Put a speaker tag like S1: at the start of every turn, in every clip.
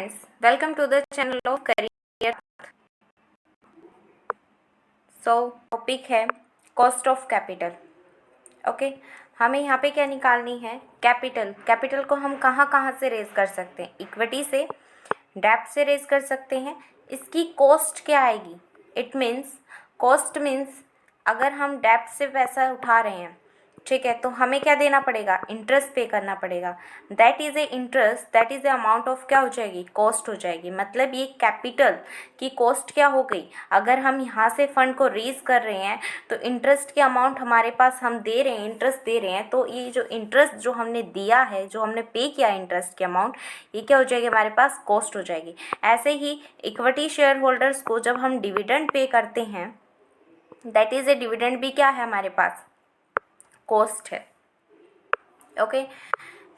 S1: friends, welcome to the channel of Career. So topic है cost of capital. Okay, हमें यहाँ पे क्या निकालनी है? कैपिटल को हम कहाँ कहाँ से रेज कर सकते हैं? इक्विटी से, डेब्ट से रेज कर सकते हैं. इसकी कॉस्ट क्या आएगी? इट मीन्स, कॉस्ट मीन्स अगर हम डेब्ट से पैसा उठा रहे हैं, ठीक है, तो हमें क्या देना पड़ेगा? इंटरेस्ट पे करना पड़ेगा. That is A interest, that is A amount of क्या हो जाएगी? कॉस्ट हो जाएगी. मतलब ये कैपिटल की कॉस्ट क्या हो गई? अगर हम यहाँ से फंड को रेज कर रहे हैं तो इंटरेस्ट के अमाउंट हमारे पास हम दे रहे हैं, इंटरेस्ट दे रहे हैं, तो ये जो इंटरेस्ट जो हमने दिया है, जो हमने पे किया इंटरेस्ट के अमाउंट, ये क्या हो जाएगी? हमारे पास कॉस्ट हो जाएगी. ऐसे ही इक्विटी शेयर होल्डर्स को जब हम डिविडेंड पे करते हैं, दैट इज़ ए डिविडेंड भी क्या है? हमारे पास कॉस्ट है. ओके,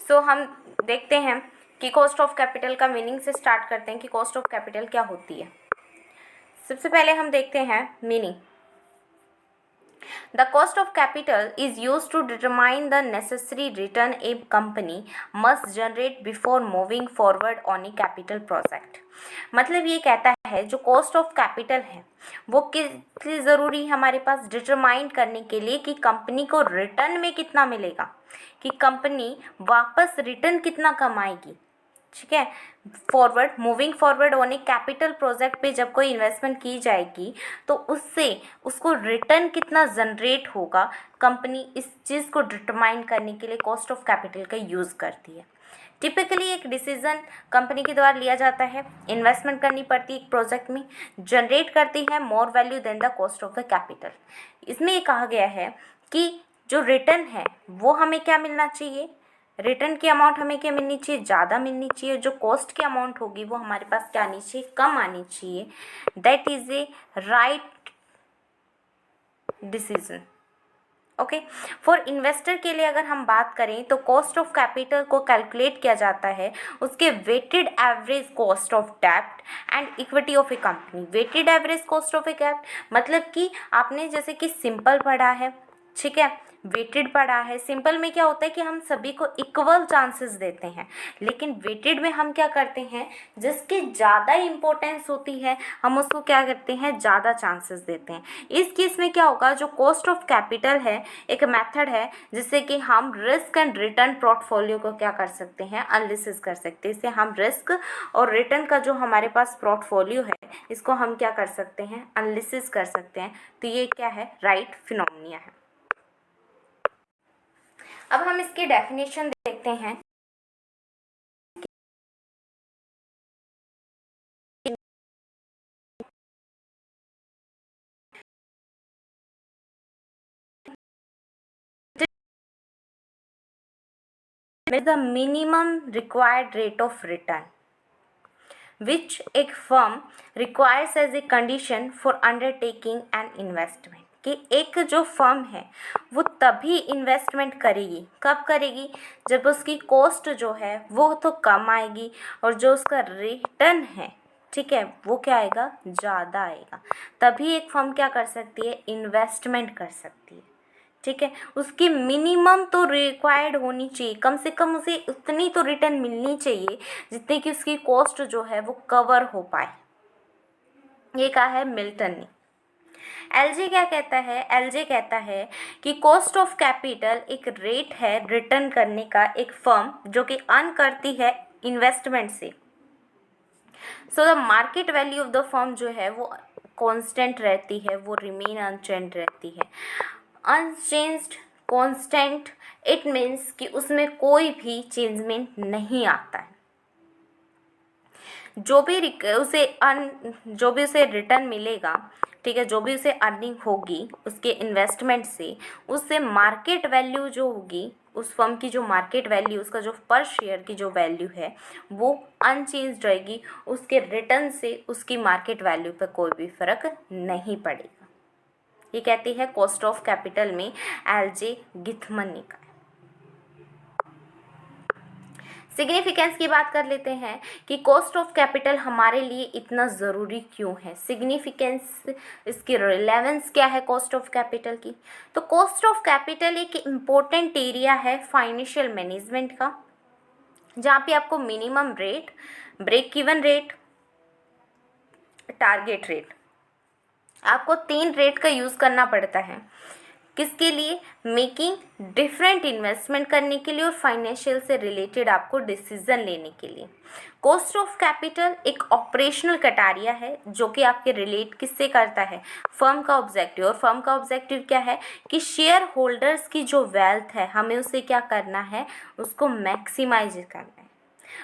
S1: सो हम देखते हैं कि कॉस्ट ऑफ कैपिटल का मीनिंग से स्टार्ट करते हैं कि कॉस्ट ऑफ कैपिटल क्या होती है. सबसे पहले हम देखते हैं meaning. The cost of capital is used to determine the necessary return a company must generate before moving forward on a capital project. मतलब ये कहता है जो कॉस्ट ऑफ कैपिटल है वो कितनी ज़रूरी है हमारे पास डिटरमाइन करने के लिए कि कंपनी को रिटर्न में कितना मिलेगा, कि कंपनी वापस रिटर्न कितना कमाएगी. ठीक है, moving forward on A capital project पे जब कोई इन्वेस्टमेंट की जाएगी तो उससे उसको रिटर्न कितना जनरेट होगा, कंपनी इस चीज़ को डिटरमाइन करने के लिए कॉस्ट ऑफ कैपिटल का यूज़ करती है. टिपिकली एक डिसीजन कंपनी के द्वारा लिया जाता है, इन्वेस्टमेंट करनी पड़ती है एक प्रोजेक्ट में, जनरेट करती है more value than the cost of the capital. इसमें ये कहा गया है कि जो रिटर्न है वो हमें क्या मिलना चाहिए? रिटर्न की अमाउंट हमें क्या मिलनी चाहिए? ज़्यादा मिलनी चाहिए. जो कॉस्ट की अमाउंट होगी वो हमारे पास क्या आनी चाहिए? कम आनी चाहिए. That is a right decision. Okay, for investor के लिए अगर हम बात करें तो कॉस्ट ऑफ कैपिटल को कैलकुलेट किया जाता है उसके वेटेड एवरेज कॉस्ट ऑफ डेब्ट and equity of a company. Weighted average cost of a डेब्ट मतलब कि आपने जैसे कि सिंपल पढ़ा है, ठीक है, वेटेड पढ़ा है. सिंपल में क्या होता है कि हम सभी को इक्वल चांसेस देते हैं, लेकिन वेटेड में हम क्या करते हैं? जिसकी ज़्यादा इम्पोर्टेंस होती है हम उसको क्या करते हैं? ज़्यादा चांसेस देते हैं. इस केस में क्या होगा? जो कॉस्ट ऑफ कैपिटल है एक मेथड है जिससे कि हम रिस्क एंड रिटर्न पोर्टफोलियो को क्या कर सकते हैं? एनालिसिस कर सकते हैं. इससे हम रिस्क और रिटर्न का जो हमारे पास पोर्टफोलियो है इसको हम क्या कर सकते हैं? एनालिसिस कर सकते हैं. तो ये क्या है? राइट फिनोमिना है. अब हम इसकी डेफिनेशन देखते हैं. The minimum required rate of return which a firm requires as a condition for undertaking an investment. कि एक जो फर्म है वो तभी इन्वेस्टमेंट करेगी, कब करेगी? जब उसकी कॉस्ट जो है वो तो कम आएगी और जो उसका रिटर्न है, ठीक है, वो क्या आएगा? ज़्यादा आएगा. तभी एक फर्म क्या कर सकती है? इन्वेस्टमेंट कर सकती है. ठीक है, उसकी मिनिमम तो रिक्वायर्ड होनी चाहिए, कम से कम उसे उतनी तो रिटर्न मिलनी चाहिए जितने कि उसकी कॉस्ट जो है वो कवर हो पाए. ये कहा है मिल्टन ने. एलजे क्या कहता है? एलजे कहता है कि कॉस्ट ऑफ कैपिटल एक रेट है रिटर्न करने का एक फर्म जो कि अर्न करती है इन्वेस्टमेंट से. So the market value of the firm जो है वो कांस्टेंट रहती है, वो रिमेन अनचेंज रहती है. अनचेंज्ड, कांस्टेंट, इट मीन्स कि उसमें कोई भी चेंजमेंट नहीं आता है. जो भी उसे रिटर्न मिलेगा, ठीक है, जो भी उसे अर्निंग होगी उसके इन्वेस्टमेंट से, उससे मार्केट वैल्यू जो होगी उस फर्म की, जो मार्केट वैल्यू, उसका जो पर शेयर की जो वैल्यू है वो अनचेंज रहेगी. उसके रिटर्न से उसकी मार्केट वैल्यू पर कोई भी फ़र्क नहीं पड़ेगा. ये कहती है कॉस्ट ऑफ कैपिटल में एलजे गिथमन ने कहा. सिग्निफिकेंस की बात कर लेते हैं कि कॉस्ट ऑफ कैपिटल हमारे लिए इतना ज़रूरी क्यों है. सिग्निफिकेंस, इसकी रिलेवेंस क्या है कॉस्ट ऑफ कैपिटल की? तो कॉस्ट ऑफ कैपिटल एक इम्पोर्टेंट एरिया है फाइनेंशियल मैनेजमेंट का, जहाँ पे आपको minimum rate, break even rate, target rate, आपको 3 रेट का यूज़ करना पड़ता है। किसके लिए? मेकिंग डिफरेंट इन्वेस्टमेंट करने के लिए और फाइनेंशियल से रिलेटेड आपको डिसीजन लेने के लिए। कॉस्ट ऑफ कैपिटल एक ऑपरेशनल क्राइटेरिया है जो कि आपके रिलेट किससे करता है? फर्म का ऑब्जेक्टिव। और फर्म का ऑब्जेक्टिव क्या है कि शेयर होल्डर्स की जो वेल्थ है हमें उसे क्या करना है? उसको मैक्सिमाइज करना है।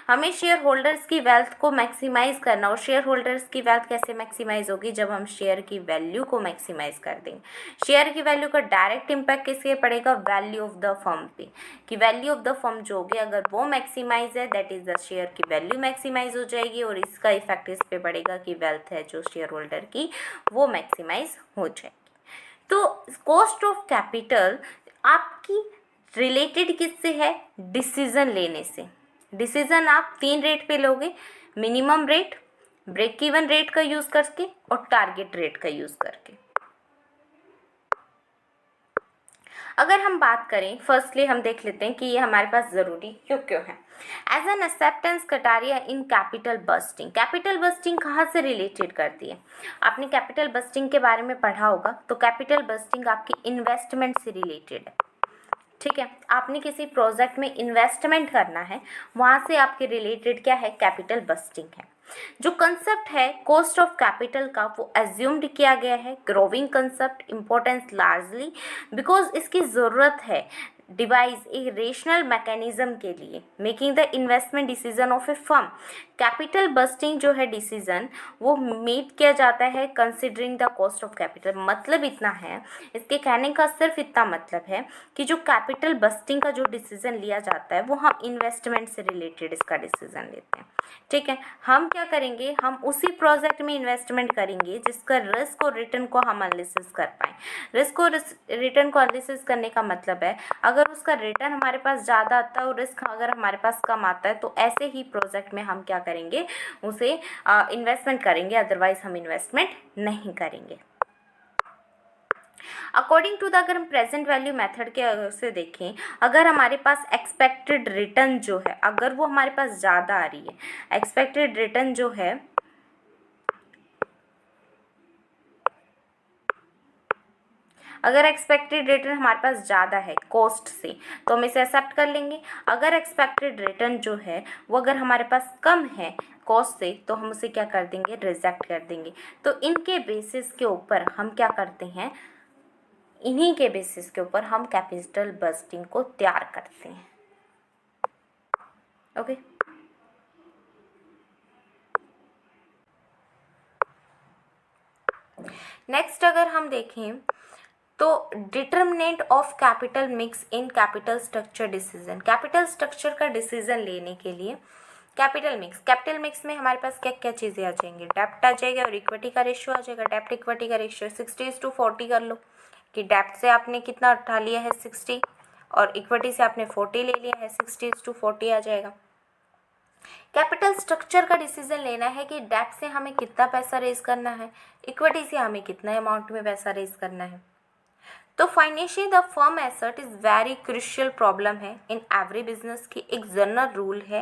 S1: हमें शेयर होल्डर्स की वेल्थ को मैक्सिमाइज करना। और शेयर होल्डर्स की वेल्थ कैसे मैक्सिमाइज होगी? जब हम शेयर की वैल्यू को मैक्सिमाइज कर देंगे। शेयर की वैल्यू का डायरेक्ट इम्पैक्ट किसके पड़ेगा? वैल्यू ऑफ द फर्म पे। कि वैल्यू ऑफ द फर्म जो होगी अगर वो मैक्सिमाइज है, दैट इज द शेयर की वैल्यू मैक्सिमाइज हो जाएगी। और इसका इफेक्ट इस पे पड़ेगा कि वेल्थ है जो शेयर होल्डर की वो मैक्सिमाइज हो जाएगी। तो कॉस्ट ऑफ कैपिटल आपकी रिलेटेड किससे है? डिसीजन लेने से। डिसीजन आप 3 रेट पे लोगे, minimum rate, break even rate का यूज़ करके और टारगेट रेट का यूज़ करके। अगर हम बात करें, फर्स्टली हम देख लेते हैं कि ये हमारे पास ज़रूरी क्यों क्यों है। As an acceptance criteria in capital budgeting. Capital budgeting कहाँ से रिलेटेड करती है? आपने कैपिटल बस्टिंग के बारे में पढ़ा होगा। तो कैपिटल बस्टिंग आपकी इन्वेस्टमेंट से रिलेटेड है। ठीक है, आपने किसी प्रोजेक्ट में इन्वेस्टमेंट करना है, वहाँ से आपके रिलेटेड क्या है? कैपिटल बस्टिंग है। जो कंसेप्ट है कॉस्ट ऑफ कैपिटल का वो एज्यूम्ड किया गया है। Growing concept, importance largely because इसकी ज़रूरत है डिवाइस ए रेशनल मैकेनिज्म के लिए making the investment decision of a firm. Capital budgeting जो है डिसीजन वो मेड किया जाता है considering the cost of capital. मतलब इतना है, इसके कहने का सिर्फ इतना मतलब है कि जो कैपिटल बस्टिंग का जो डिसीजन लिया जाता है वो हम इन्वेस्टमेंट से रिलेटेड इसका डिसीजन लेते हैं। ठीक है, हम क्या करेंगे? हम उसी प्रोजेक्ट में इन्वेस्टमेंट करेंगे जिसका रिस्क और रिटर्न को हम एनालिसिस कर पाएँ। रिस्क और रिटर्न को एनालिसिस करने का मतलब है अगर उसका रिटर्न हमारे पास ज़्यादा आता है और रिस्क अगर हमारे पास कम आता है तो ऐसे ही प्रोजेक्ट में हम क्या करेंगे? उसे इन्वेस्टमेंट करेंगे, अदरवाइज हम इन्वेस्टमेंट नहीं करेंगे। अकॉर्डिंग टू द अगर हम प्रेजेंट वैल्यू मेथड के से देखें, अगर हमारे पास एक्सपेक्टेड रिटर्न जो है अगर वो हमारे पास ज़्यादा आ रही है, एक्सपेक्टेड रिटर्न जो है अगर एक्सपेक्टेड रिटर्न हमारे पास ज़्यादा है कॉस्ट से तो हम इसे एक्सेप्ट कर लेंगे। अगर एक्सपेक्टेड रिटर्न जो है वो अगर हमारे पास कम है कॉस्ट से तो हम उसे क्या कर देंगे? रिजेक्ट कर देंगे। तो इनके बेसिस के ऊपर हम क्या करते हैं? इन्हीं के बेसिस के ऊपर हम कैपिटल बस्टिंग को तैयार करते हैं। ओके, नेक्स्ट अगर हम देखें तो determinant of capital mix in capital structure decision. Capital structure का डिसीजन लेने के लिए कैपिटल मिक्स में हमारे पास क्या क्या चीज़ें आ जाएंगी? डेप्ट आ जाएगा और इक्विटी का रेशियो आ जाएगा। डेप्ट इक्विटी का रेशियो 60:40 कर लो कि डेप्ट से आपने कितना उठा लिया है? 60 और इक्विटी से आपने 40 ले लिया है, 60:40 आ जाएगा। कैपिटल स्ट्रक्चर का डिसीजन लेना है कि डेप्ट से हमें कितना पैसा रेज करना है, इक्विटी से हमें कितना अमाउंट में पैसा रेज करना है। तो financially the firm asset is very crucial problem है इन एवरी बिजनेस की एक जनरल रूल है।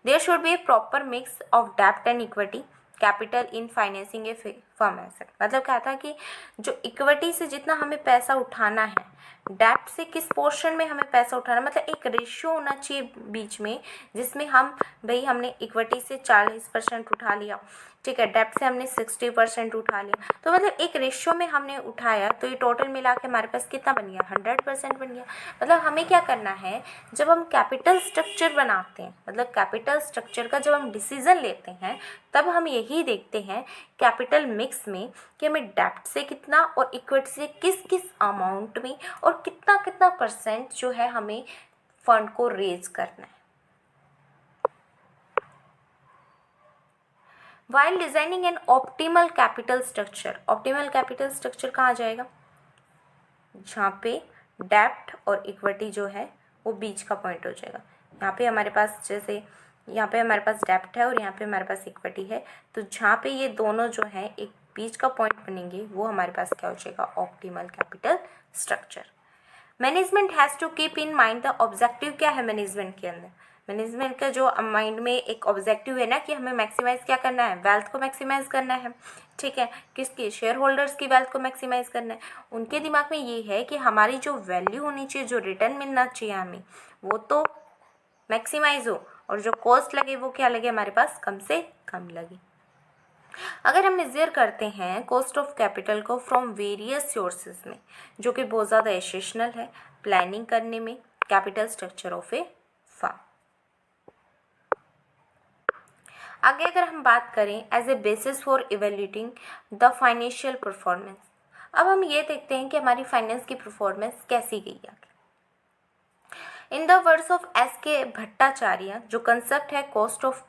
S1: There should be a proper mix of डेप्ट and equity capital in financing a firm asset. मतलब क्या था कि जो इक्विटी से जितना हमें पैसा उठाना है, डेप्ट से किस पोर्शन में हमें पैसा उठाना, मतलब एक रेशियो होना चाहिए बीच में जिसमें हम भाई हमने इक्विटी से 40% उठा लिया, ठीक है, डेप्ट से हमने 60% उठा लिया, तो मतलब एक रेशियो में हमने उठाया तो ये टोटल मिला के हमारे पास कितना बन गया? 100% बन गया। मतलब हमें क्या करना है, जब हम कैपिटल स्ट्रक्चर बनाते हैं, मतलब कैपिटल स्ट्रक्चर का जब हम डिसीजन लेते हैं तब हम यही देखते हैं कैपिटल मिक्स में कि हमें डेप्ट से कितना और इक्विटी से किस किस अमाउंट में और कितना कितना परसेंट जो है हमें फंड को रेज करना है। While designing an optimal capital structure कहाँ जाएगा? जहाँ पे डेप्ट और इक्विटी जो है वो बीच का पॉइंट हो जाएगा। यहाँ पे हमारे पास जैसे यहाँ पे हमारे पास डेप्ट है और यहाँ पे हमारे पास इक्विटी है, तो जहाँ पे ये दोनों जो है एक बीच का पॉइंट बनेंगे वो हमारे पास क्या हो जाएगा? Optimal capital structure. Management has to keep in mind the objective. क्या है मैनेजमेंट के अंदर? मैनेजमेंट का जो माइंड में एक ऑब्जेक्टिव है ना कि हमें मैक्सिमाइज क्या करना है, वेल्थ को मैक्सिमाइज करना है, ठीक है, किसकी, शेयर होल्डर्स की वेल्थ को मैक्सिमाइज करना है। उनके दिमाग में ये है कि हमारी जो वैल्यू होनी चाहिए, जो रिटर्न मिलना चाहिए हमें, वो तो मैक्सिमाइज हो, और जो कॉस्ट लगे वो क्या लगे, हमारे पास कम से कम लगे। अगर हम मेजर करते हैं कॉस्ट ऑफ कैपिटल को फ्रॉम वेरियस सोर्सेज में, जो कि बहुत ज़्यादा एसेशनल है प्लानिंग करने में capital structure of a firm. आगे अगर हम बात करें as a basis for evaluating the financial performance, अब हम ये देखते हैं कि हमारी फाइनेंस की परफॉर्मेंस कैसी गई आगे। In the words of SK. Bhattacharya, जो कंसेप्ट है कॉस्ट ऑफ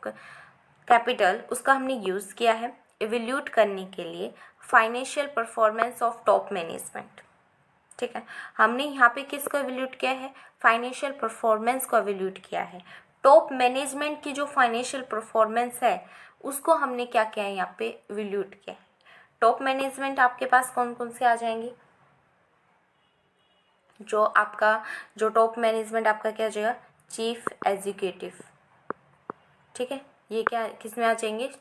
S1: कैपिटल, उसका हमने यूज़ किया है इवेल्यूट करने के लिए financial performance of top management, ठीक है। हमने यहाँ पे किसको इवेल्यूट किया है, फाइनेंशियल परफॉर्मेंस को इवेल्यूट किया है। टॉप मैनेजमेंट की जो फाइनेंशियल परफॉर्मेंस है उसको हमने क्या किया है, यहाँ पे इवेल्यूट किया है। टॉप मैनेजमेंट आपके पास कौन कौन से आ जाएंगे, जो टॉप मैनेजमेंट आपका क्या हो जाएगा, चीफ एग्जीक्यूटिव, ठीक है, ये क्या किस में आ जाएंगे,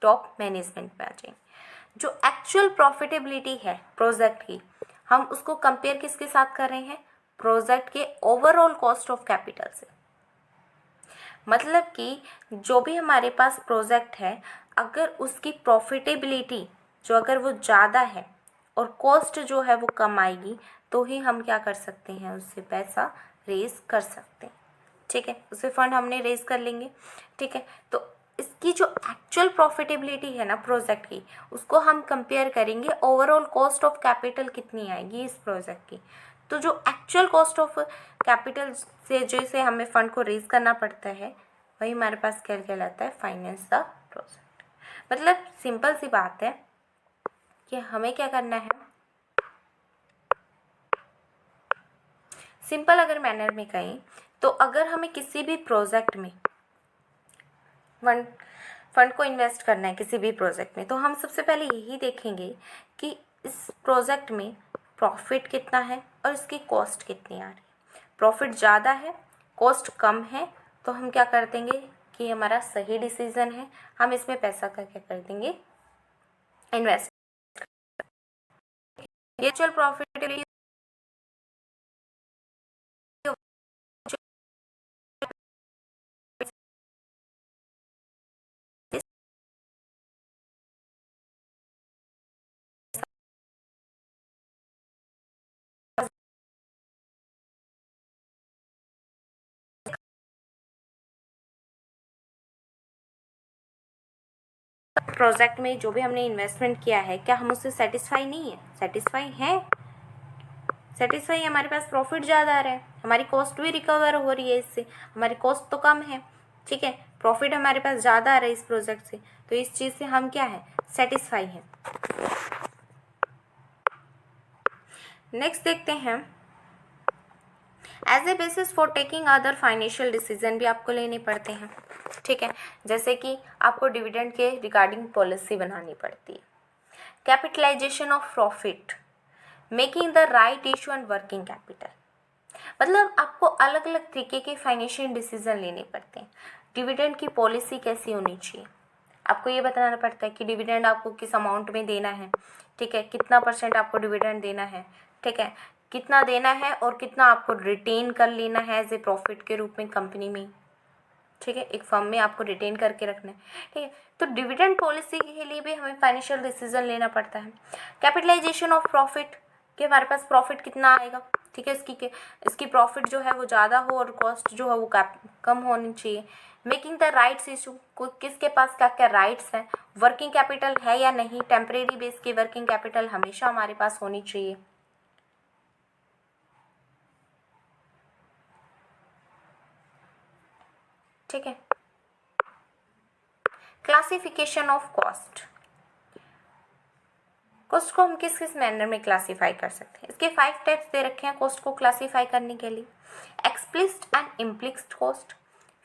S1: टॉप मैनेजमेंट में आ जाएंगे। जो एक्चुअल प्रॉफिटेबिलिटी है प्रोजेक्ट की, हम उसको कंपेयर किसके साथ कर रहे हैं, प्रोजेक्ट के ओवरऑल कॉस्ट ऑफ कैपिटल से। मतलब कि जो भी हमारे पास प्रोजेक्ट है, अगर उसकी प्रॉफिटेबिलिटी जो अगर वो ज़्यादा है और कॉस्ट जो है वो कम आएगी, तो ही हम क्या कर सकते हैं, उससे पैसा रेज कर सकते हैं, ठीक है, उससे फंड हमने रेज कर लेंगे, ठीक है। तो इसकी जो एक्चुअल प्रॉफिटेबिलिटी है ना प्रोजेक्ट की, उसको हम कंपेयर करेंगे ओवरऑल कॉस्ट ऑफ कैपिटल कितनी आएगी इस प्रोजेक्ट की। तो जो एक्चुअल कॉस्ट ऑफ कैपिटल से जैसे हमें फंड को रेज करना पड़ता है, वही हमारे पास क्या कहलाता है, फाइनेंस द प्रोजेक्ट। मतलब सिंपल सी बात है कि हमें क्या करना है, सिंपल अगर मैनर में कहें तो अगर हमें किसी भी प्रोजेक्ट में फंड को इन्वेस्ट करना है किसी भी प्रोजेक्ट में, तो हम सबसे पहले यही देखेंगे कि इस प्रोजेक्ट में प्रॉफिट कितना है और इसकी कॉस्ट कितनी आ रही है। प्रॉफिट ज़्यादा है, कॉस्ट कम है, तो हम क्या कर देंगे कि हमारा सही डिसीजन है, हम इसमें पैसा का क्या कर देंगे, इन्वेस्ट। ये चल प्रॉफिट प्रोजेक्ट में जो भी हमने इन्वेस्टमेंट किया है, क्या हम उससे सेटिस्फाई नहीं है, सेटिस्फाई है, सेटिस्फाई, हमारे पास प्रॉफिट ज़्यादा आ रहा है, हमारी कॉस्ट भी रिकवर हो रही है, इससे हमारी कॉस्ट तो कम है, ठीक है, प्रॉफिट हमारे पास ज़्यादा आ रहा है इस प्रोजेक्ट से, तो इस चीज़ से हम क्या है, सेटिस्फाई हैं। नेक्स्ट देखते हैं, as a basis for taking other financial decision भी आपको लेने पड़ते हैं, ठीक है, जैसे कि आपको डिविडेंड के रिगार्डिंग पॉलिसी बनानी पड़ती है, capitalization of profit, making the right issue and working capital. मतलब आपको अलग अलग तरीके के फाइनेंशियल डिसीजन लेने पड़ते हैं। डिविडेंड की पॉलिसी कैसी होनी चाहिए, आपको ये बताना पड़ता है कि डिविडेंड आपको किस अमाउंट में देना है, ठीक है, कितना % आपको डिविडेंड देना है, ठीक है, कितना देना है और कितना आपको रिटेन कर लेना है एज ए प्रॉफिट के रूप में कंपनी में, ठीक है, एक फर्म में आपको रिटेन करके रखना है, ठीक है। तो डिविडेंड पॉलिसी के लिए भी हमें फाइनेंशियल डिसीजन लेना पड़ता है। कैपिटलाइजेशन ऑफ प्रॉफिट, कि हमारे पास प्रॉफिट कितना आएगा, ठीक है, इसकी प्रॉफिट जो है वो ज़्यादा हो और कॉस्ट जो है वो कम होनी चाहिए। मेकिंग द राइट्स इशू, को किसके पास क्या क्या राइट्स हैं, वर्किंग कैपिटल है या नहीं, टेम्परेरी बेस की वर्किंग कैपिटल हमेशा हमारे पास होनी चाहिए, ठीक है। क्लासिफिकेशन ऑफ कॉस्ट, कॉस्ट को हम किस किस मैनर में क्लासीफाई कर सकते हैं, इसके 5 टाइप्स दे रखे हैं कॉस्ट को क्लासीफाई करने के लिए। Explicit and implicit cost,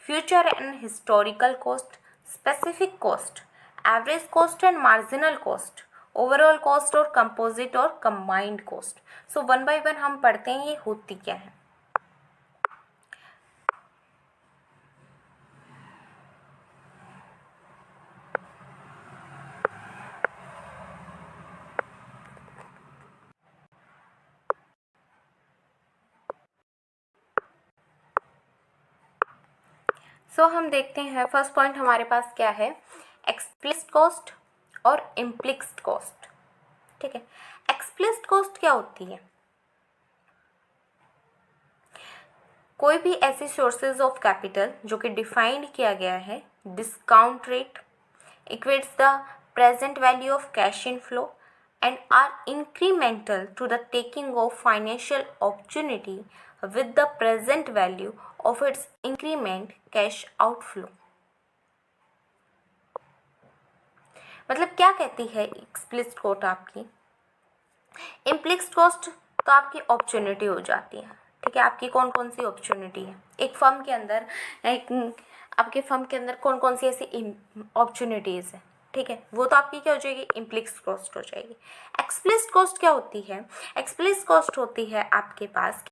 S1: future and historical cost, specific cost, average cost and marginal cost, overall cost और कंपोजिट और combined cost. So one by one हम पढ़ते हैं ये होती क्या है। सो हम देखते हैं फर्स्ट पॉइंट हमारे पास क्या है, एक्सप्लिसिट कॉस्ट और इम्प्लिसिट कॉस्ट। ठीक है, एक्सप्लिसिट कॉस्ट क्या होती है? कोई भी ऐसे सोर्सेज ऑफ कैपिटल जो कि डिफाइंड किया गया है, discount rate equates the present value of cash inflow and are incremental to the taking of financial opportunity with the present value of its increment cash outflow। मतलब क्या कहती है explicit cost आपकी? इम्प्लिसिट कॉस्ट तो आपकी opportunity हो जाती है। ठीक है, आपकी कौन कौन सी अपॉर्चुनिटी है एक फर्म के अंदर, आपके फर्म के अंदर कौन कौन सी ऐसी अपॉर्चुनिटीज़ है। ठीक है, वो तो आपकी क्या हो जाएगी, इम्प्लिसिट कॉस्ट हो जाएगी। एक्सप्लिसिट कॉस्ट क्या होती है? एक्सप्लिसिट कॉस्ट होती है आपके पास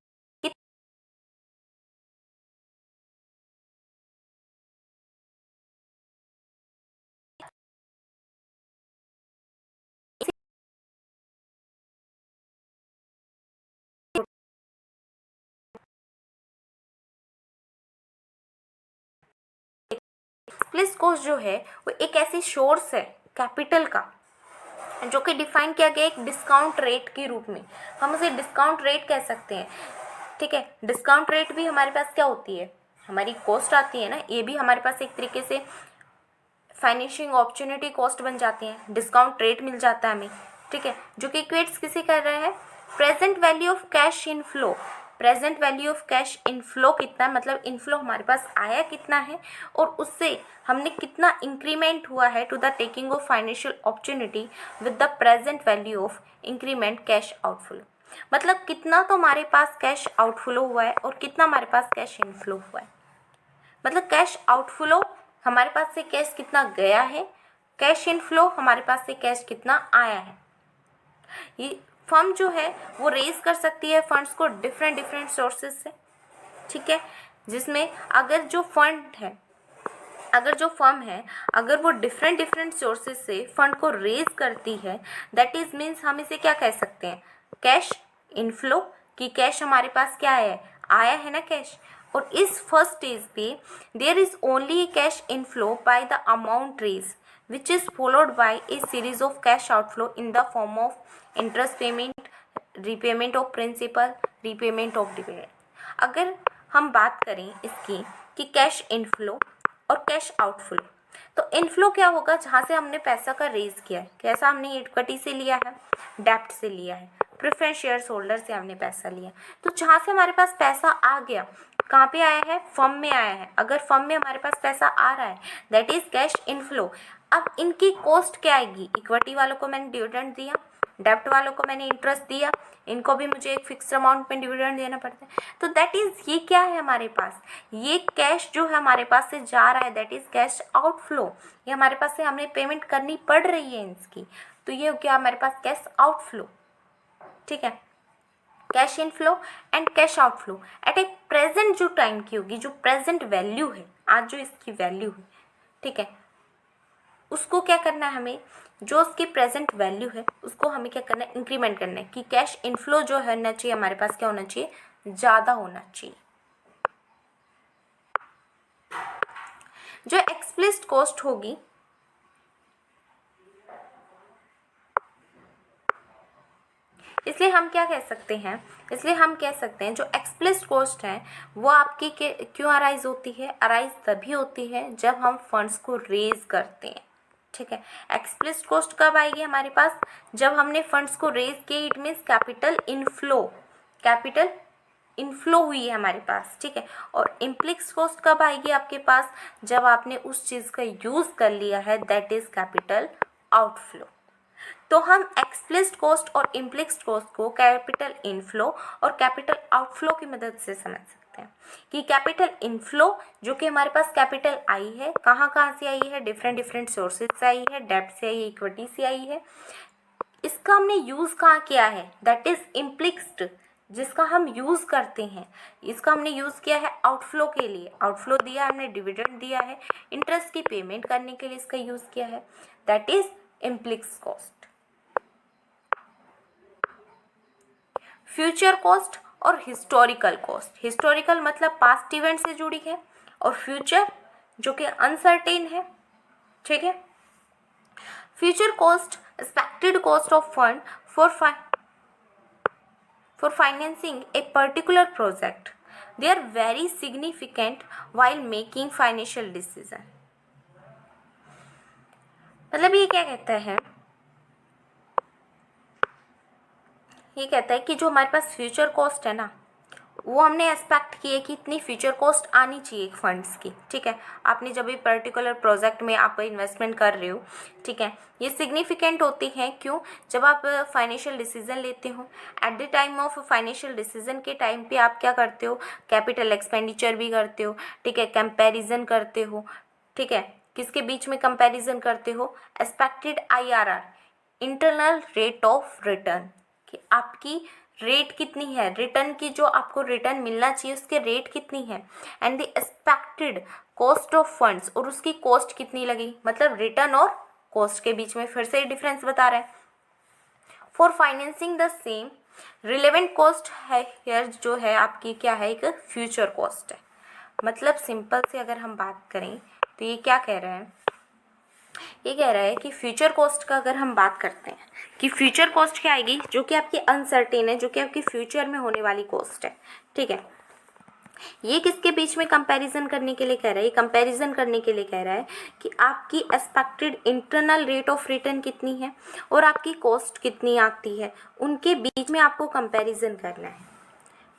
S1: एक्सप्लिसिट कॉस्ट जो है वो एक ऐसी सोर्स है कैपिटल का जो कि डिफाइन किया गया एक डिस्काउंट रेट के रूप में। हम उसे डिस्काउंट रेट कह सकते हैं। ठीक है, डिस्काउंट रेट भी हमारे पास क्या होती है, हमारी कॉस्ट आती है ना, ये भी हमारे पास एक तरीके से फाइनेंशियल अपॉर्चुनिटी कॉस्ट बन जाती है, डिस्काउंट रेट मिल जाता है हमें। ठीक है, जो कि इक्वेट्स किसे कर रहा है, present value of cash inflow. Present value of cash inflow कितना, मतलब इनफ्लो हमारे पास आया कितना है और उससे हमने कितना इंक्रीमेंट हुआ है to the taking of financial opportunity with the present value of increment cash outflow. मतलब कितना तो हमारे पास कैश आउटफ्लो हुआ है और कितना हमारे पास कैश इनफ्लो हुआ है। मतलब कैश आउटफ्लो हमारे पास से कैश कितना गया है, कैश इनफ्लो हमारे पास से कैश कितना आया है। ये फर्म जो है वो रेज कर सकती है फंड्स को डिफरेंट डिफरेंट सोर्सेज से। ठीक है, जिसमें अगर जो फंड है, अगर जो फर्म है, अगर वो डिफरेंट डिफरेंट सोर्सेज से फंड को रेज करती है, दैट इज मीन्स हम इसे क्या कह सकते हैं, कैश इनफ्लो, कि कैश हमारे पास क्या है, आया है ना कैश। और इस फर्स्ट स्टेज पे there is only cash inflow by the amount raise which is followed by a series of cash outflow in the form of interest payment, repayment of principal, repayment of dividend। अगर हम बात करें इसकी कि cash inflow और cash outflow, तो inflow क्या होगा, जहाँ से हमने पैसा का रेज किया है, कैसा हमने इक्विटी से लिया है, डेप्ट से लिया है, प्रेफरेंस शेयर्स होल्डर से हमने पैसा लिया, तो जहाँ से हमारे पास पैसा आ गया, कहाँ पे आया है, फर्म में आया है। अगर फर्म में हमारे पास पैसा आ रहा है दैट इज कैश इनफ्लो। अब इनकी कॉस्ट क्या आएगी, इक्विटी वालों को मैंने डिविडेंड दिया, डेप्ट वालों को मैंने इंटरेस्ट दिया, इनको भी मुझे एक फिक्स अमाउंट में डिविडेंड देना पड़ता है। तो दैट इज ये क्या है हमारे पास, ये कैश जो है हमारे पास से जा रहा है दैट इज कैश आउटफ्लो। ये हमारे पास से हमें पेमेंट करनी पड़ रही है इसकी, तो ये क्या हमारे पास कैश आउटफ्लो। ठीक है, cash inflow and cash outflow at a present जो टाइम की होगी, जो प्रेजेंट वैल्यू है, आज जो इसकी वैल्यू है, ठीक है, उसको क्या करना है हमें, जो उसकी प्रेजेंट वैल्यू है उसको हमें क्या करना है, इंक्रीमेंट करना है, कि कैश इनफ्लो जो है होना चाहिए हमारे पास क्या होना चाहिए, ज़्यादा होना चाहिए। जो एक्सप्लिसिट कॉस्ट होगी, इसलिए हम क्या कह सकते हैं, इसलिए हम कह सकते हैं जो एक्सप्लिसिट कॉस्ट है वो आपकी क्यों अराइज होती है, अराइज तभी होती है जब हम फंड्स को रेज करते हैं। ठीक है, एक्सप्लिसिट कॉस्ट कब आएगी हमारे पास, जब हमने फंड्स को रेज किए, it means capital inflow, capital inflow हुई है हमारे पास। ठीक है, और इम्प्लिसिट कॉस्ट कब आएगी आपके पास, जब आपने उस चीज़ का यूज़ कर लिया है, दैट इज कैपिटल आउटफ्लो। तो हम एक्सप्लिसिट कॉस्ट और इम्प्लिसिट कॉस्ट को कैपिटल इनफ्लो और कैपिटल आउटफ्लो की मदद से समझ सकते हैं कि कैपिटल इनफ्लो जो कि हमारे पास कैपिटल आई है, कहाँ कहाँ से आई है, डिफरेंट डिफरेंट सोर्सेज से आई है, डेब्ट से आई है, इक्विटी से आई है। इसका हमने यूज़ कहाँ किया है, दैट इज इम्प्लिसिट, जिसका हम यूज़ करते हैं, इसका हमने यूज़ किया है आउटफ्लो के लिए, आउटफ्लो दिया हमने, डिविडेंड दिया है, इंटरेस्ट की पेमेंट करने के लिए इसका यूज़ किया है, that is implicit cost. Future cost और हिस्टोरिकल कॉस्ट, हिस्टोरिकल मतलब पास्ट इवेंट से जुड़ी है और फ्यूचर जो कि अनसर्टेन है, ठीक है। Future cost, expected cost of fund for financing a particular project. They are very significant while making financial decision. मतलब ये क्या कहता है, ये कहता है कि जो हमारे पास फ्यूचर कॉस्ट है ना, वो हमने एक्सपेक्ट की है कि इतनी फ्यूचर कॉस्ट आनी चाहिए फंड्स की, ठीक है। आपने जब भी पर्टिकुलर प्रोजेक्ट में आप इन्वेस्टमेंट कर रहे हो, ठीक है, ये सिग्निफिकेंट होती है। क्यों? जब आप फाइनेंशियल डिसीजन लेते हो, at the time of financial decision के टाइम पे आप क्या करते हो, कैपिटल एक्सपेंडिचर भी करते हो, ठीक है, कंपैरिजन करते हो, ठीक है। किसके बीच में कंपैरिजन करते हो? Expected IRR, internal rate of return, कि आपकी रेट कितनी है, रिटर्न की जो आपको रिटर्न मिलना चाहिए उसके रेट कितनी है, and the expected cost of funds, और उसकी कॉस्ट कितनी लगी, मतलब रिटर्न और कॉस्ट के बीच में फिर से डिफरेंस बता रहा है। For financing the same relevant cost है हियर, जो है आपकी क्या है, एक फ्यूचर कॉस्ट है। मतलब सिंपल से अगर हम बात करें तो ये क्या कह रहा है, ये कह रहा है कि फ्यूचर कॉस्ट का अगर हम बात करते हैं कि फ्यूचर कॉस्ट क्या आएगी, जो कि आपकी अनसर्टेन है, जो कि आपकी फ्यूचर में होने वाली कॉस्ट है, ठीक है। ये किसके बीच में कंपैरिजन करने के लिए कह रहा है, ये कंपैरिजन करने के लिए कह रहा है कि आपकी expected internal rate of return कितनी है और आपकी कॉस्ट कितनी आती है, उनके बीच में आपको कंपैरिजन करना है,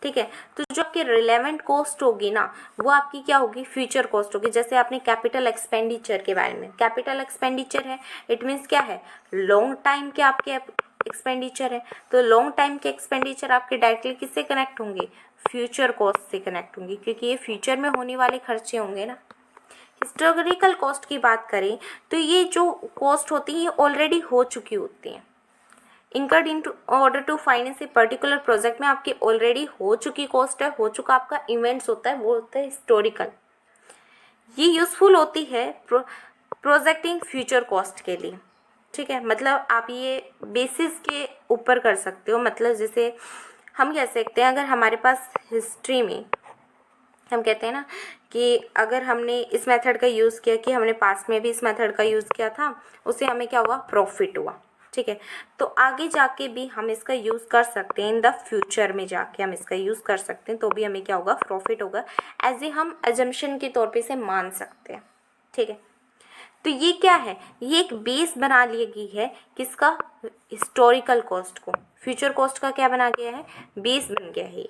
S1: ठीक है। तो जो आपकी रिलेवेंट कॉस्ट होगी ना, वो आपकी क्या होगी, फ्यूचर कॉस्ट होगी। जैसे आपने कैपिटल एक्सपेंडिचर के बारे में, कैपिटल एक्सपेंडिचर है, इट मीन्स क्या है, लॉन्ग टाइम के आपके एक्सपेंडिचर है। तो लॉन्ग टाइम के एक्सपेंडिचर आपके डायरेक्टली किससे कनेक्ट होंगे, फ्यूचर कॉस्ट से कनेक्ट होंगे, क्योंकि ये फ्यूचर में होने वाले खर्चे होंगे ना। हिस्टोरिकल कॉस्ट की बात करें तो ये जो कॉस्ट होती है ये ऑलरेडी हो चुकी होती हैं, incurred in order to finance a particular project में आपकी ऑलरेडी हो चुकी कॉस्ट है, हो चुका आपका इवेंट्स होता है, वो होता है हिस्टोरिकल। ये यूज़फुल होती है प्रोजेक्टिंग फ्यूचर कॉस्ट के लिए, ठीक है। मतलब आप ये बेसिस के ऊपर कर सकते हो। मतलब जैसे हम कह सकते हैं, अगर हमारे पास हिस्ट्री में हम कहते हैं ना कि अगर हमने इस मेथड का यूज़ किया, कि हमने पास्ट में भी इस मेथड का यूज़ किया था, उससे हमें क्या हुआ, प्रॉफिट हुआ, ठीक है। तो आगे जाके भी हम इसका यूज़ कर सकते हैं, इन द फ्यूचर में जाके हम इसका यूज़ कर सकते हैं, तो भी हमें क्या होगा, प्रॉफिट होगा, एज ए हम एजम्पशन के तौर पे इसे मान सकते हैं, ठीक है। तो ये क्या है, ये एक बेस बना ली गई है किसका, हिस्टोरिकल कॉस्ट को, फ्यूचर कॉस्ट का क्या बना गया है, बेस बन गया है।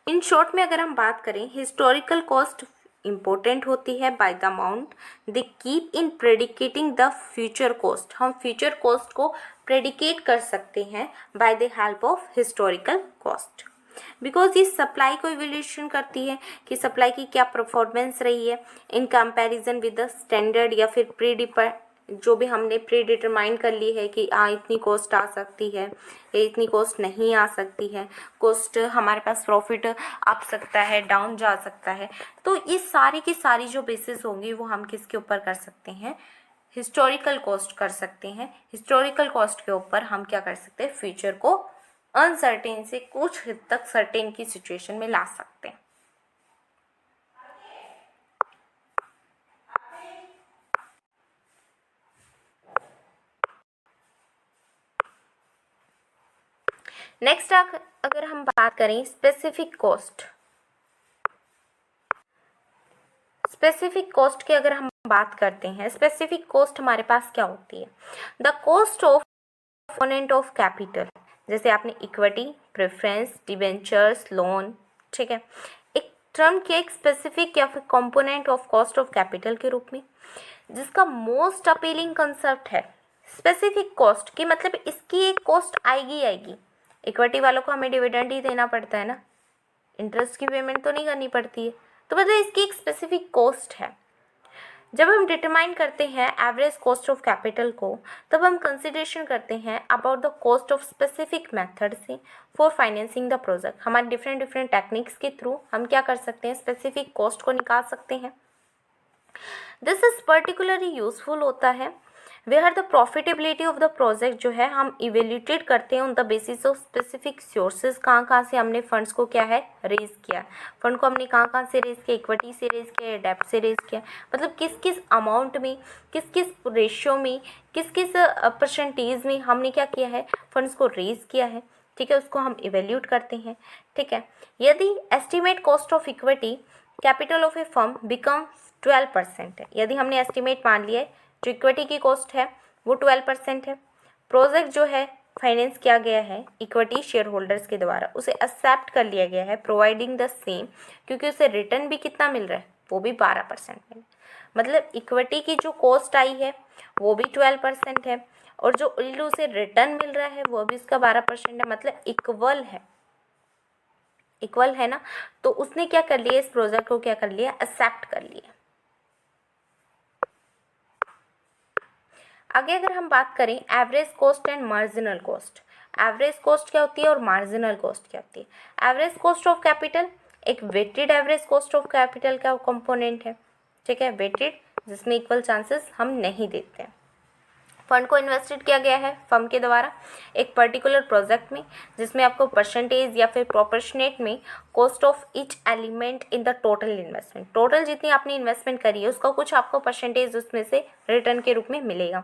S1: इन शॉर्ट में अगर हम बात करें, हिस्टोरिकल कॉस्ट इम्पोर्टेंट होती है by the amount they keep in predicating the future cost. हम फ्यूचर कॉस्ट को प्रेडिकेट कर सकते हैं by the help of historical cost, because ये सप्लाई को इवैल्यूएशन करती है कि सप्लाई की क्या परफॉर्मेंस रही है in comparison with the standard, या फिर जो भी हमने प्री डिटरमाइन कर ली है कि इतनी कॉस्ट आ सकती है या इतनी कॉस्ट नहीं आ सकती है, कॉस्ट हमारे पास प्रॉफिट आ सकता है, डाउन जा सकता है। तो ये सारी की सारी जो बेसिस होंगी वो हम किसके ऊपर कर सकते हैं, हिस्टोरिकल कॉस्ट कर सकते हैं। हिस्टोरिकल कॉस्ट के ऊपर हम क्या कर सकते हैं, फ्यूचर को अनसर्टेन से कुछ हद तक सर्टेन की सिचुएशन में ला सकते हैं। नेक्स्ट अगर हम बात करें स्पेसिफिक कॉस्ट, स्पेसिफिक कॉस्ट की अगर हम बात करते हैं, स्पेसिफिक कॉस्ट हमारे पास क्या होती है, the cost of component of capital, जैसे आपने इक्विटी, प्रेफरेंस, डिबेंचर्स, लोन, ठीक है, एक टर्म के एक स्पेसिफिक या फिर component of cost of capital के रूप में, जिसका मोस्ट अपीलिंग कंसेप्ट है स्पेसिफिक कॉस्ट की। मतलब इसकी एक कॉस्ट आएगी। इक्विटी वालों को हमें डिविडेंड ही देना पड़ता है ना, इंटरेस्ट की पेमेंट तो नहीं करनी पड़ती है, तो मतलब इसकी एक स्पेसिफिक कॉस्ट है। जब हम डिटरमाइन करते हैं एवरेज कॉस्ट ऑफ कैपिटल को, तब हम कंसिडरेशन करते हैं about the cost of specific method से फॉर फाइनेंसिंग द प्रोजेक्ट। हमारे डिफरेंट टेक्निक्स के थ्रू हम क्या कर सकते हैं, स्पेसिफिक कॉस्ट को निकाल सकते हैं। दिस इज पर्टिकुलरली यूजफुल होता है where the profitability of the project जो है हम इवेल्यूटेड करते हैं on the basis of specific sources, कहाँ से हमने फंड्स को क्या है रेज किया, फंड को हमने कहाँ से रेज किया, इक्विटी से रेज किया, डेब्ट से रेज किया, मतलब किस किस अमाउंट में, किस किस रेशियो में, किस किस परसेंटेज में हमने क्या किया है फंड्स को रेज किया है, ठीक है, उसको हम इवेल्यूट करते हैं, ठीक है। यदि estimate cost of equity capital of a firm becomes 12% है, यदि हमने एस्टिमेट मान लिया है जो इक्विटी की कॉस्ट है वो 12% है, प्रोजेक्ट जो है फाइनेंस किया गया है इक्विटी शेयर होल्डर्स के द्वारा, उसे एक्सेप्ट कर लिया गया है प्रोवाइडिंग द सेम, क्योंकि उसे रिटर्न भी कितना मिल रहा है वो भी 12% मिल रहा है, मतलब इक्विटी की जो कॉस्ट आई है वो भी 12% है और जो उसे रिटर्न मिल रहा है वो भी इसका 12% है, मतलब इक्वल है ना। तो उसने क्या कर लिया, इस प्रोजेक्ट को क्या कर लिया, एक्सेप्ट कर लिया। आगे अगर हम बात करें average cost and marginal cost, average cost क्या होती है और मार्जिनल कॉस्ट क्या होती है। एवरेज कॉस्ट ऑफ कैपिटल एक weighted average cost of capital का कंपोनेंट है, ठीक है, वेटेड, जिसमें इक्वल चांसेस हम नहीं देते हैं। फंड को इन्वेस्टेड किया गया है फर्म के द्वारा एक पर्टिकुलर प्रोजेक्ट में, जिसमें आपको परसेंटेज या फिर प्रोपोर्शनेट में cost of each element in the total investment, total जितनी आपने इन्वेस्टमेंट करी है उसका कुछ आपको परसेंटेज उसमें से रिटर्न के रूप में मिलेगा।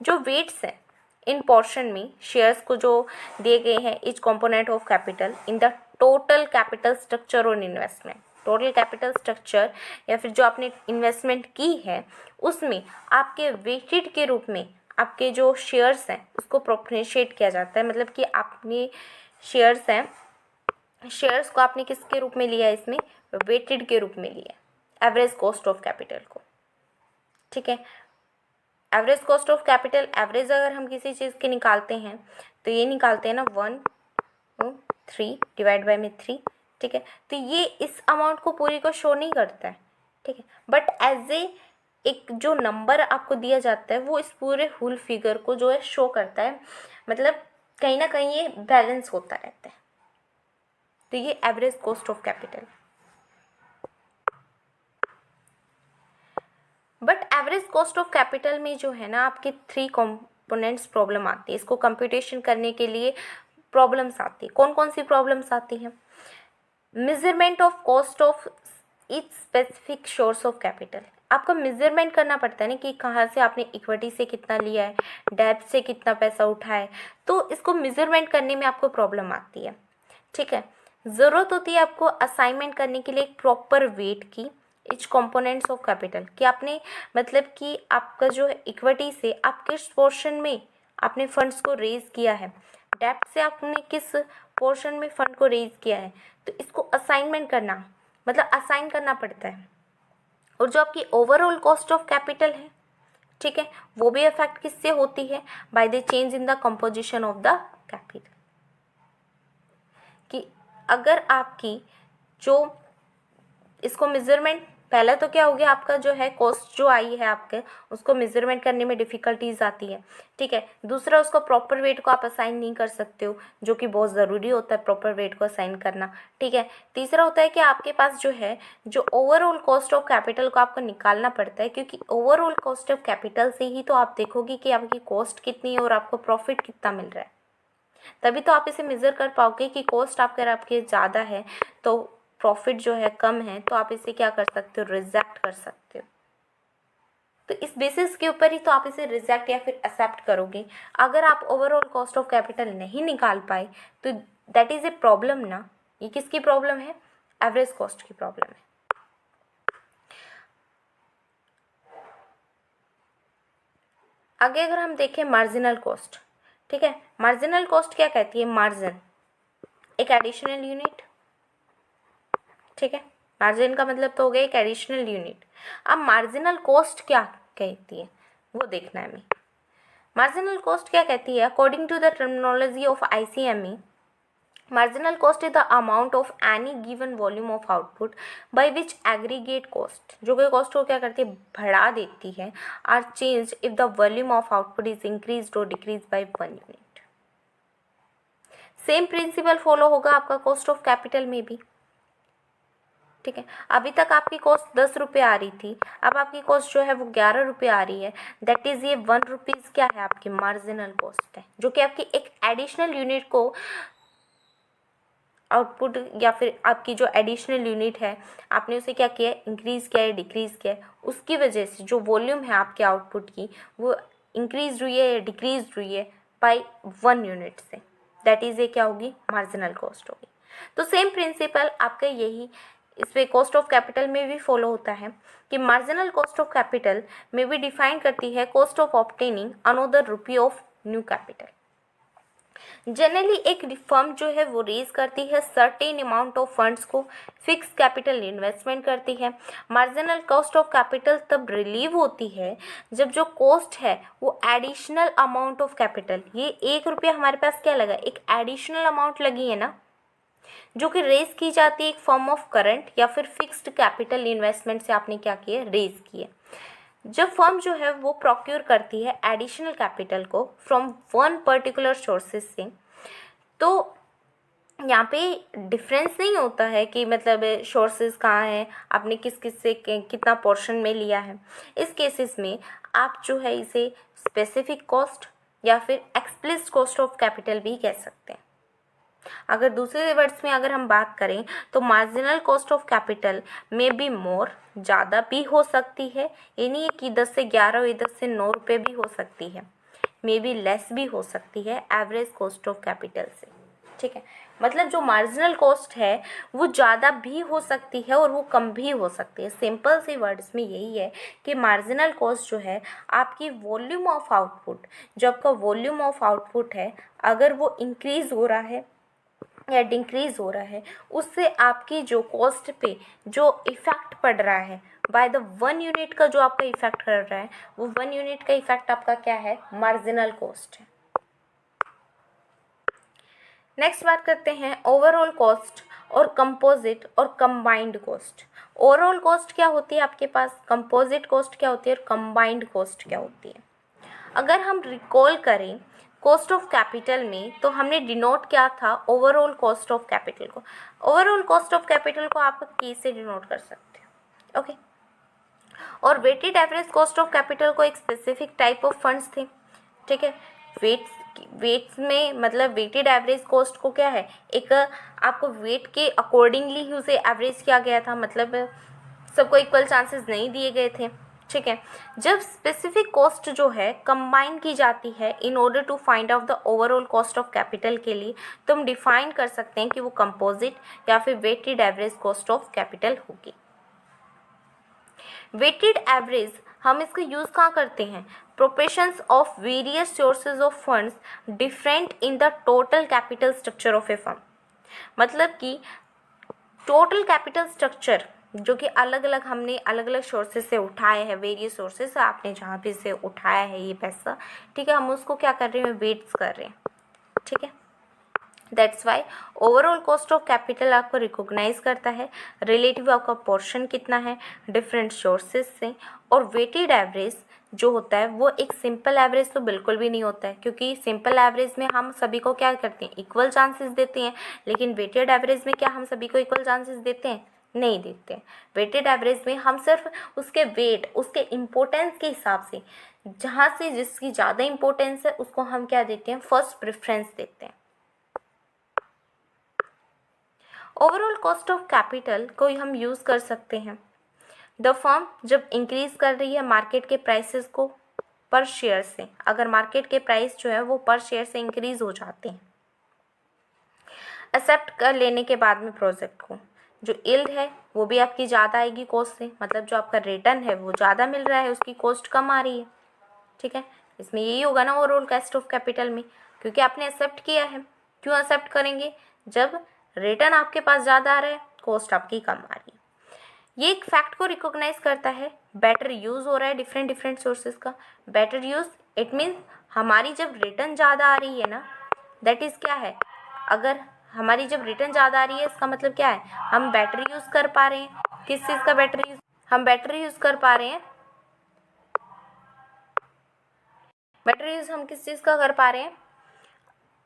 S1: जो वेट्स हैं इन पोर्शन में शेयर्स को जो दिए गए हैं each component of capital in the total capital structure on investment, total capital structure या फिर जो आपने इन्वेस्टमेंट की है उसमें आपके वेटेड के रूप में आपके जो शेयर्स हैं उसको प्रोपोर्शनेट किया जाता है, मतलब कि आपने शेयर्स हैं, शेयर्स को आपने किसके रूप में लिया है, इसमें वेटेड के रूप में लिया एवरेज कॉस्ट ऑफ कैपिटल को, ठीक है। Average cost of capital, average अगर हम किसी चीज़ के निकालते हैं तो ये निकालते हैं ना 1/3 डिवाइड बाय में 3, ठीक है, तो ये इस अमाउंट को पूरी को शो नहीं करता है, ठीक है, बट एज ए एक जो नंबर आपको दिया जाता है वो इस पूरे होल फिगर को जो है शो करता है, मतलब कहीं ना कहीं ये बैलेंस होता रहता है, तो ये average cost of capital. But average cost of capital में जो है ना आपके 3 कंपोनेंट्स प्रॉब्लम आती है, इसको कंप्यूटेशन करने के लिए प्रॉब्लम्स आती है। कौन कौन सी प्रॉब्लम्स आती हैं, measurement of cost of each specific source of capital, आपका मेजरमेंट करना पड़ता है ना कि कहाँ से आपने इक्विटी से कितना लिया है, डेब्ट से कितना पैसा उठाया है, तो इसको मेजरमेंट करने में आपको प्रॉब्लम आती है, ठीक है। ज़रूरत होती है आपको असाइनमेंट करने के लिए एक प्रॉपर वेट की इच कंपोनेंट्स ऑफ कैपिटल, कि आपने मतलब कि आपका जो इक्विटी से आप किस पोर्शन में आपने फंड्स को रेज किया है, डेब्ट से आपने किस पोर्शन में फंड को रेज किया है, तो इसको असाइनमेंट करना मतलब असाइन करना पड़ता है। और जो आपकी ओवरऑल कॉस्ट ऑफ कैपिटल है, ठीक है, वो भी इफेक्ट किससे होती है, by the change in the composition of the capital, कि अगर आपकी जो इसको मेजरमेंट, पहला तो क्या हो गया आपका जो है कॉस्ट जो आई है आपके उसको मेजरमेंट करने में डिफ़िकल्टीज आती है, ठीक है। दूसरा उसको प्रॉपर वेट को आप असाइन नहीं कर सकते हो, जो कि बहुत ज़रूरी होता है प्रॉपर वेट को असाइन करना, ठीक है। तीसरा होता है कि आपके पास जो है जो ओवरऑल कॉस्ट ऑफ कैपिटल को आपको निकालना पड़ता है, क्योंकि ओवरऑल कॉस्ट ऑफ कैपिटल से ही तो आप देखोगे कि आपकी कॉस्ट कितनी है और आपको प्रॉफिट कितना मिल रहा है, तभी तो आप इसे मेज़र कर पाओगे कि कॉस्ट आपके ज़्यादा है तो प्रॉफिट जो है कम है, तो आप इसे क्या कर सकते हो, रिजेक्ट कर सकते हो। तो इस बेसिस के ऊपर ही तो आप इसे रिजेक्ट या फिर एक्सेप्ट करोगे। अगर आप ओवरऑल कॉस्ट ऑफ कैपिटल नहीं निकाल पाए तो दैट इज़ ए प्रॉब्लम ना, ये किसकी प्रॉब्लम है, एवरेज कॉस्ट की प्रॉब्लम है। आगे अगर हम देखें मार्जिनल कॉस्ट, ठीक है, मार्जिनल कॉस्ट क्या कहती है, मार्जिन एक एडिशनल यूनिट, ठीक है, मार्जिन का मतलब तो हो गया एक एडिशनल यूनिट। अब मार्जिनल कॉस्ट क्या कहती है वो देखना है हमें। मार्जिनल कॉस्ट क्या कहती है, according to the terminology of ICME, marginal cost is the amount of any given volume of output by which aggregate cost, जो कि कॉस्ट को क्या करती है बढ़ा देती है, are change if the volume of output is increase और decrease by 1 unit. Same principle follow होगा आपका कॉस्ट ऑफ कैपिटल में भी। ठीक है। अभी तक आपकी कॉस्ट 10 रुपये आ रही थी, अब आपकी कॉस्ट जो है वो 11 रुपये आ रही है। दैट इज़ ये 1 रुपीज़ क्या है, आपकी मार्जिनल कॉस्ट है, जो कि आपकी एक एडिशनल यूनिट को आउटपुट या फिर आपकी जो एडिशनल यूनिट है आपने उसे क्या किया, इंक्रीज़ किया है, डिक्रीज़ किया है, उसकी वजह से जो वॉल्यूम है आपके आउटपुट की वो इंक्रीज हुई है या डिक्रीज हुई है बाय 1 यूनिट से। दैट इज़ ये क्या होगी, मार्जिनल कॉस्ट होगी। तो सेम प्रिंसिपल आपका यही इस पे कॉस्ट ऑफ कैपिटल में भी फॉलो होता है कि मार्जिनल कॉस्ट ऑफ कैपिटल में भी डिफाइन करती है cost of obtaining another rupee of new capital. Generally एक फर्म जो है वो रेज करती है सर्टेन अमाउंट ऑफ फंड्स को, फिक्स कैपिटल इन्वेस्टमेंट करती है। मार्जिनल कॉस्ट ऑफ कैपिटल तब रिलीव होती है जब जो कॉस्ट है वो एडिशनल अमाउंट ऑफ कैपिटल, ये 1 रुपया हमारे पास क्या लगा, एक एडिशनल अमाउंट लगी है ना, जो कि रेज की जाती है एक फॉर्म ऑफ करंट या फिर फिक्स्ड कैपिटल इन्वेस्टमेंट से आपने क्या किया, रेज किए। जब फर्म जो है वो प्रोक्योर करती है एडिशनल कैपिटल को फ्रॉम वन पर्टिकुलर सोर्सेज से, तो यहाँ पे डिफरेंस नहीं होता है कि मतलब सोर्सेज कहाँ हैं, आपने किस किस से कितना पोर्शन में लिया है। इस केसेस में आप जो है इसे स्पेसिफिक कॉस्ट या फिर एक्सप्लिसिट कॉस्ट ऑफ कैपिटल भी कह सकते हैं। अगर दूसरे वर्ड्स में अगर हम बात करें तो मार्जिनल कॉस्ट ऑफ कैपिटल में भी मोर, ज़्यादा भी हो सकती है, ये नहीं है कि 10 से 11 या 10 से 9 रुपये भी हो सकती है, मे बी लेस भी हो सकती है एवरेज कॉस्ट ऑफ कैपिटल से। ठीक है, मतलब जो मार्जिनल कॉस्ट है वो ज़्यादा भी हो सकती है और वो कम भी हो सकती है। सिंपल सी वर्ड्स में यही है कि मार्जिनल कॉस्ट जो है आपकी वॉल्यूम ऑफ आउटपुट, जो आपका वॉल्यूम ऑफ आउटपुट है अगर वो इंक्रीज़ हो रहा है या डिक्रीज़ हो रहा है, उससे आपकी जो कॉस्ट पे जो इफ़ेक्ट पड़ रहा है बाय द 1 यूनिट का जो आपका इफ़ेक्ट कर रहा है, वो 1 यूनिट का इफ़ेक्ट आपका क्या है, मार्जिनल कॉस्ट है। नेक्स्ट बात करते हैं ओवरऑल कॉस्ट और कंपोजिट और कंबाइंड कॉस्ट। ओवरऑल कॉस्ट क्या होती है आपके पास, कंपोजिट कॉस्ट क्या होती है और कंबाइंड कॉस्ट क्या होती है। अगर हम रिकॉल करें कॉस्ट ऑफ कैपिटल में, तो हमने डिनोट किया था ओवरऑल कॉस्ट ऑफ कैपिटल को। ओवरऑल कॉस्ट ऑफ कैपिटल को आप की से डिनोट कर सकते हो, ओके। और weighted average cost of capital को एक स्पेसिफिक टाइप ऑफ फंड्स थे, ठीक है। वेट्स में मतलब वेटेड एवरेज कॉस्ट को क्या है, एक आपको वेट के अकॉर्डिंगली ही उसे एवरेज किया गया था, मतलब सबको इक्वल चांसेस नहीं दिए गए थे, ठीक है। जब स्पेसिफिक कॉस्ट जो है कंबाइन की जाती है in order to find out the overall cost of capital के लिए, तो हम डिफाइन कर सकते हैं कि वो कंपोजिट या फिर weighted average cost of capital होगी। वेटेड एवरेज हम इसका यूज़ कहाँ करते हैं, proportions of various sources of funds different in the total capital structure of a firm. मतलब कि टोटल कैपिटल स्ट्रक्चर जो कि अलग अलग हमने अलग अलग सोर्सेज से उठाए हैं, वेरियस सोर्सेज से आपने जहाँ भी से उठाया है ये पैसा, ठीक है, हम उसको क्या कर रहे हैं, वेट्स कर रहे हैं, ठीक है। That's why overall cost of capital आपको रिकॉग्नाइज करता है रिलेटिव आपका पोर्शन कितना है डिफरेंट सोर्सेज से। और वेटेड एवरेज जो होता है वो एक सिंपल एवरेज तो बिल्कुल भी नहीं होता है, क्योंकि सिंपल एवरेज में हम सभी को क्या करते हैं, इक्वल चांसेस देते हैं, लेकिन वेटेड एवरेज में क्या हम सभी को इक्वल चांसेस देते हैं, नहीं देते हैं। वेटेड एवरेज में हम सिर्फ उसके वेट, उसके इम्पोर्टेंस के हिसाब से, जहाँ से जिसकी ज़्यादा इम्पोर्टेंस है उसको हम क्या देते हैं, फर्स्ट प्रेफरेंस देते हैं। ओवरऑल कॉस्ट ऑफ कैपिटल को हम यूज़ कर सकते हैं द फर्म जब इंक्रीज़ कर रही है मार्केट के प्राइसेस को पर शेयर से, अगर मार्केट के प्राइस जो है वो पर शेयर से इंक्रीज़ हो जाते हैं, एक्सेप्ट कर लेने के बाद में प्रोजेक्ट को जो यील्ड है वो भी आपकी ज़्यादा आएगी कॉस्ट से, मतलब जो आपका रिटर्न है वो ज़्यादा मिल रहा है, उसकी कॉस्ट कम आ रही है, ठीक है। इसमें यही होगा ना ओवरऑल कॉस्ट ऑफ कैपिटल में, क्योंकि आपने एक्सेप्ट किया है। क्यों एक्सेप्ट करेंगे, जब रिटर्न आपके पास ज़्यादा आ रहा है, कॉस्ट आपकी कम आ रही है। ये एक फैक्ट को रिकॉग्नाइज करता है, बेटर यूज़ हो रहा है डिफरेंट सोर्सेज का। बेटर यूज़ इट मीन्स हमारी जब रिटर्न ज़्यादा आ रही है ना, दैट इज़ क्या है, अगर हमारी जब रिटर्न ज़्यादा आ रही है इसका मतलब क्या है, हम बेटर यूज़ कर पा रहे हैं। किस चीज़ का बेटर यूज़, हम बेटर यूज़ कर पा रहे हैं, बेटर यूज़ हम किस चीज़ का कर पा रहे हैं,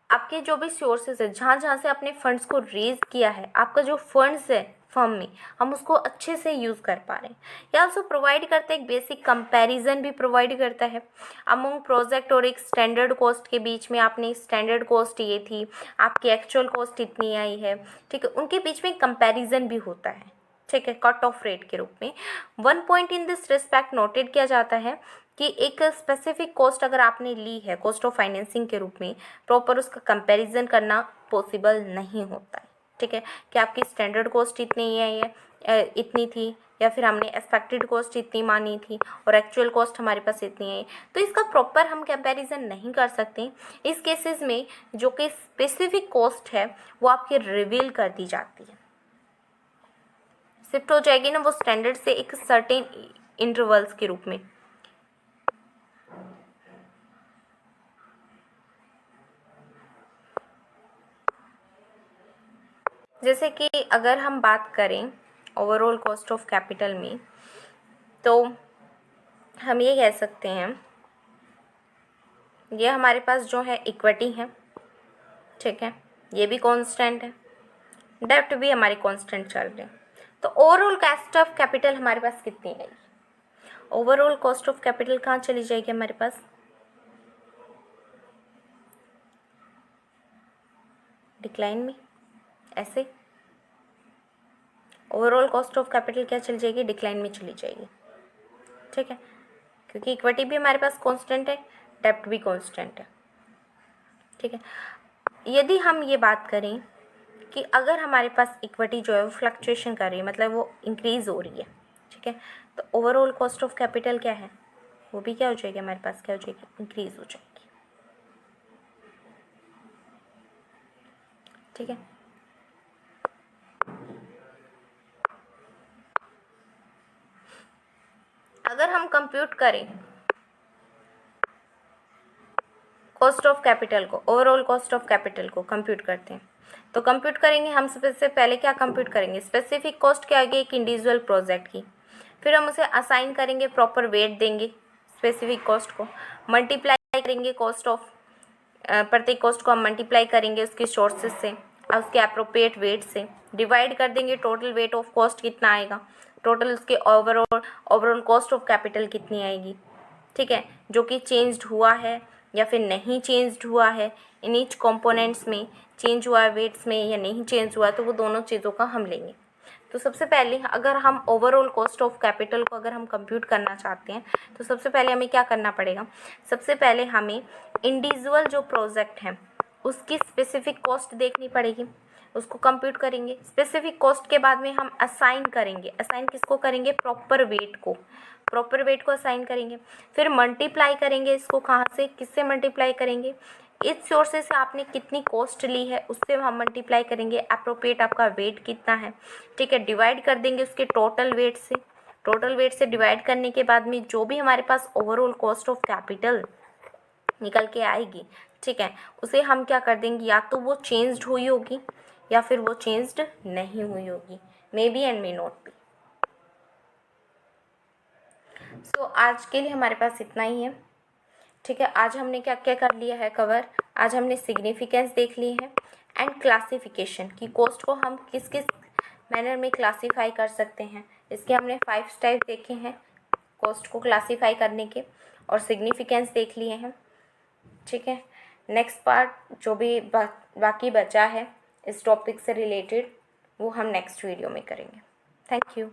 S1: आपके जो भी सोर्सेज है, जहाँ जहाँ से आपने फंड्स को रेज किया है, आपका जो फंड्स है, फर्म में हम उसको अच्छे से यूज़ कर पा रहे हैं। ये ऑल्सो प्रोवाइड करता है, एक बेसिक कंपैरिजन भी प्रोवाइड करता है अमंग प्रोजेक्ट और एक स्टैंडर्ड कॉस्ट के बीच में। आपने स्टैंडर्ड कॉस्ट ये थी, आपकी एक्चुअल कॉस्ट इतनी आई है, ठीक है, उनके बीच में कंपैरिजन भी होता है, ठीक है, कट ऑफ रेट के रूप में। One point in this respect noted किया जाता है कि एक स्पेसिफिक कॉस्ट अगर आपने ली है कॉस्ट ऑफ फाइनेंसिंग के रूप में, प्रॉपर उसका कंपैरिजन करना पॉसिबल नहीं होता है, ठीक है, कि आपकी स्टैंडर्ड कॉस्ट इतनी है या इतनी थी, या फिर हमने एक्सपेक्टेड कॉस्ट इतनी मानी थी और एक्चुअल कॉस्ट हमारे पास इतनी है, तो इसका प्रॉपर हम कंपैरिजन नहीं कर सकते। इस केसेस में जो कि स्पेसिफिक कॉस्ट है वो आपकी रिवील कर दी जाती है, शिफ्ट हो जाएगी ना वो स्टैंडर्ड से एक सर्टेन इंटरवल्स के रूप में। जैसे कि अगर हम बात करें ओवरऑल कॉस्ट ऑफ कैपिटल में, तो हम ये कह सकते हैं ये हमारे पास जो है इक्विटी है, ठीक है, ये भी कांस्टेंट है, डेब्ट भी हमारी कांस्टेंट चल रही है, तो ओवरऑल कॉस्ट ऑफ कैपिटल हमारे पास कितनी रहेगी? ओवरऑल कॉस्ट ऑफ कैपिटल कहाँ चली जाएगी हमारे पास? डिक्लाइन में, ऐसे ओवरऑल कॉस्ट ऑफ कैपिटल क्या चली जाएगी? डिक्लाइन में चली जाएगी, ठीक है, क्योंकि इक्विटी भी हमारे पास कांस्टेंट है, डेब्ट भी कांस्टेंट है, ठीक है। यदि हम ये बात करें कि अगर हमारे पास इक्विटी जो है वो फ्लक्चुएशन कर रही है, मतलब वो इंक्रीज़ हो रही है, ठीक है, तो ओवरऑल कॉस्ट ऑफ कैपिटल क्या है? वो भी क्या हो जाएगी हमारे पास? क्या हो जाएगी? इंक्रीज़ हो जाएगी, ठीक है। अगर हम कंप्यूट करें कॉस्ट ऑफ कैपिटल को, ओवरऑल कॉस्ट ऑफ कैपिटल को कंप्यूट करते हैं, तो कंप्यूट करेंगे हम सबसे पहले क्या कंप्यूट करेंगे? स्पेसिफिक कॉस्ट क्या आएगी? एक इंडिविजुअल प्रोजेक्ट की, फिर हम उसे असाइन करेंगे, प्रॉपर वेट देंगे स्पेसिफिक कॉस्ट को, मल्टीप्लाई करेंगे कॉस्ट ऑफ प्रत्येक कॉस्ट को हम मल्टीप्लाई करेंगे उसके सोर्सेज से और उसके अप्रोप्रिएट वेट से, डिवाइड कर देंगे, टोटल वेट ऑफ कॉस्ट कितना आएगा, टोटल उसके ओवरऑल कॉस्ट ऑफ कैपिटल कितनी आएगी, ठीक है, जो कि चेंज्ड हुआ है या फिर नहीं चेंज्ड हुआ है, इन ईच कंपोनेंट्स में चेंज हुआ है वेट्स में या नहीं चेंज हुआ है, तो वो दोनों चीज़ों का हम लेंगे। तो सबसे पहले अगर हम ओवरऑल कॉस्ट ऑफ कैपिटल को अगर हम कंप्यूट करना चाहते हैं तो सबसे पहले हमें क्या करना पड़ेगा? सबसे पहले हमें इंडिविजुअल जो प्रोजेक्ट है उसकी स्पेसिफिक कॉस्ट देखनी पड़ेगी, उसको कंप्यूट करेंगे। स्पेसिफिक कॉस्ट के बाद में हम असाइन करेंगे, असाइन किसको करेंगे? प्रॉपर वेट को, प्रॉपर वेट को असाइन करेंगे, फिर मल्टीप्लाई करेंगे इसको, कहाँ से, किससे मल्टीप्लाई करेंगे? इस सोर्सेज से आपने कितनी कॉस्ट ली है उससे हम मल्टीप्लाई करेंगे, अप्रोप्रिएट आपका वेट कितना है, ठीक है, डिवाइड कर देंगे उसके टोटल वेट से, टोटल वेट से डिवाइड करने के बाद में जो भी हमारे पास ओवरऑल कॉस्ट ऑफ कैपिटल निकल के आएगी, ठीक है, उसे हम क्या कर देंगे? या तो वो चेंज्ड हुई होगी या फिर वो चेंज्ड नहीं हुई होगी, may be and may not be. So आज के लिए हमारे पास इतना ही है, ठीक है। आज हमने क्या क्या कर लिया है कवर? आज हमने सिग्निफिकेंस देख ली है एंड क्लासिफिकेशन की कॉस्ट को हम किस किस मैनर में क्लासीफाई कर सकते हैं, इसके हमने 5 स्टेप देखे हैं कॉस्ट को क्लासीफाई करने के, और सिग्निफिकेंस देख लिए हैं, ठीक है। नेक्स्ट पार्ट जो भी बाकी बचा है इस टॉपिक से रिलेटेड वो हम नेक्स्ट वीडियो में करेंगे। Thank you.